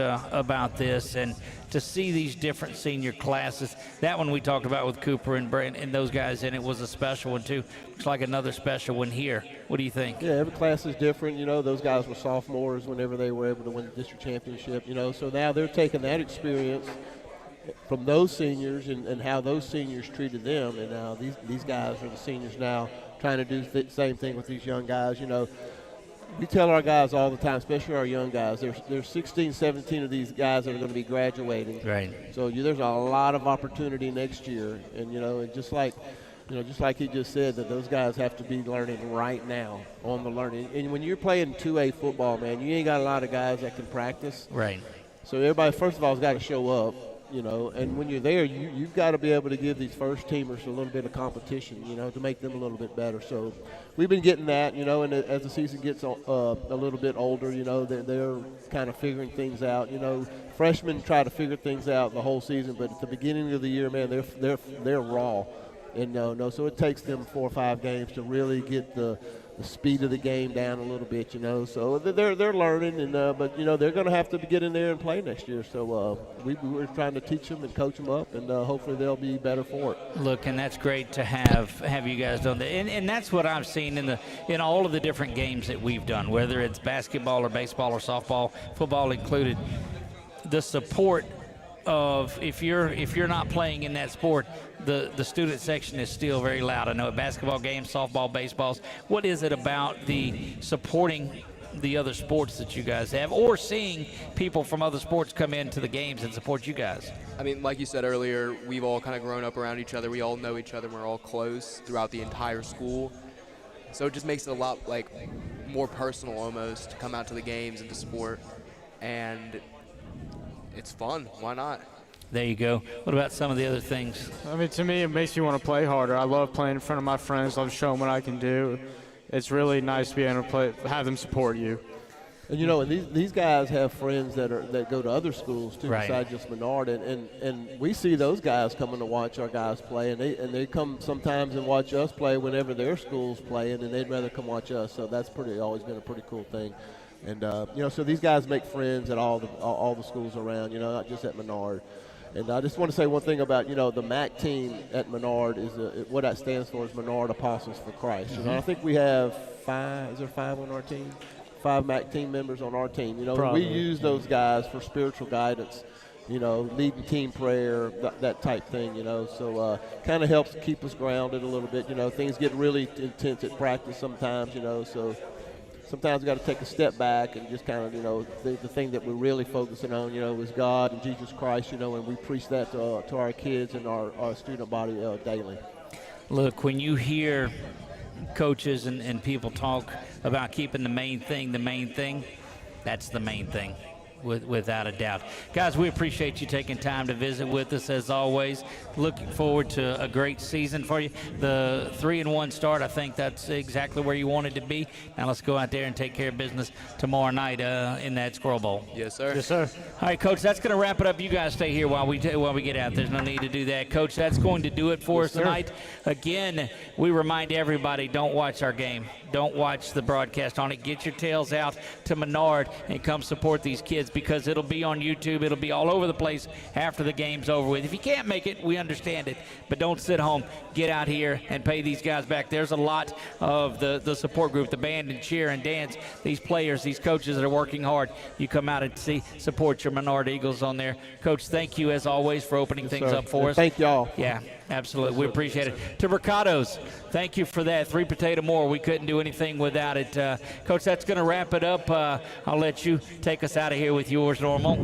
this, and to see these different senior classes, that one we talked about with Cooper and those guys, and it was a special one too. Looks like another special one here. What do you think? Yeah, every class is different. Those guys were sophomores whenever they were able to win the district championship. So now they're taking that experience from those seniors and how those seniors treated them, and now these guys are the seniors now trying to do the same thing with these young guys. We tell our guys all the time, especially our young guys, there's 16, 17 of these guys that are going to be graduating. Right. So there's a lot of opportunity next year. And, and just like just like he just said, that those guys have to be learning right now on the learning. And when you're playing 2A football, man, you ain't got a lot of guys that can practice. Right. So everybody, first of all, has got to show up, and when you're there, you've got to be able to give these first teamers a little bit of competition, to make them a little bit better. So we've been getting that, and as the season gets a little bit older, they're kind of figuring things out. Freshmen try to figure things out the whole season, but at the beginning of the year, man, they're raw. And so it takes them 4 or 5 games to really get the speed of the game down a little bit, So they're learning, but they're going to have to get in there and play next year. So we're trying to teach them and coach them up, and hopefully they'll be better for it. Look, and that's great to have you guys done that, and that's what I've seen in all of the different games that we've done, whether it's basketball or baseball or softball, football included. The support of if you're not playing in that sport, the student section is still very loud. I know at basketball games, softball, baseballs. What is it about the supporting the other sports that you guys have, or seeing people from other sports come into the games and support you guys? I mean, like you said earlier, we've all kind of grown up around each other. We all know each other, and we're all close throughout the entire school. So it just makes it a lot more personal almost to come out to the games and to sport, and it's fun. Why not? There you go. What about some of the other things? I mean, to me, it makes me want to play harder. I love playing in front of my friends. Love showing what I can do. It's really nice to be able to have them support you. And and these guys have friends that go to other schools too, besides just Menard, and we see those guys coming to watch our guys play, and they come sometimes and watch us play whenever their school's playing, and they'd rather come watch us. So that's always been a pretty cool thing. And so these guys make friends at all the schools around, not just at Menard. And I just want to say one thing about, the MAC team at Menard is what that stands for is Menard Apostles for Christ. Mm-hmm. I think we have 5. Is there 5 on our team? 5 MAC team members on our team. We use those guys for spiritual guidance, leading team prayer, that type thing. So kind of helps keep us grounded a little bit. Things get really intense at practice sometimes. So sometimes we got to take a step back and just kind of, the thing that we're really focusing on, is God and Jesus Christ, and we preach that to our kids and our student body daily. Look, when you hear coaches and people talk about keeping the main thing, that's the main thing. Without a doubt. Guys, we appreciate you taking time to visit with us as always. Looking forward to a great season for you. The 3-1 start, I think that's exactly where you wanted to be. Now let's go out there and take care of business tomorrow night in that Squirrel Bowl. Yes, sir. Yes, sir. All right, Coach, that's going to wrap it up. You guys stay here while we get out. There's no need to do that. Coach, that's going to do it for us tonight. Again, we remind everybody, don't watch our game. Don't watch the broadcast on it. Get your tails out to Menard and come support these kids, because it'll be on YouTube. It'll be all over the place after the game's over with. If you can't make it, we understand it, but don't sit home. Get out here and pay these guys back. There's a lot of the support group, the band and cheer and dance, these players, these coaches that are working hard. You come out and support your Menard Eagles on there. Coach, thank you as always for opening things up for us. Thank y'all. Yeah, absolutely. We appreciate it. To Brocatos, thank you for that. 3 potato more. We couldn't do anything without it. Coach, that's going to wrap it up. I'll let you take us out of here with yours normal.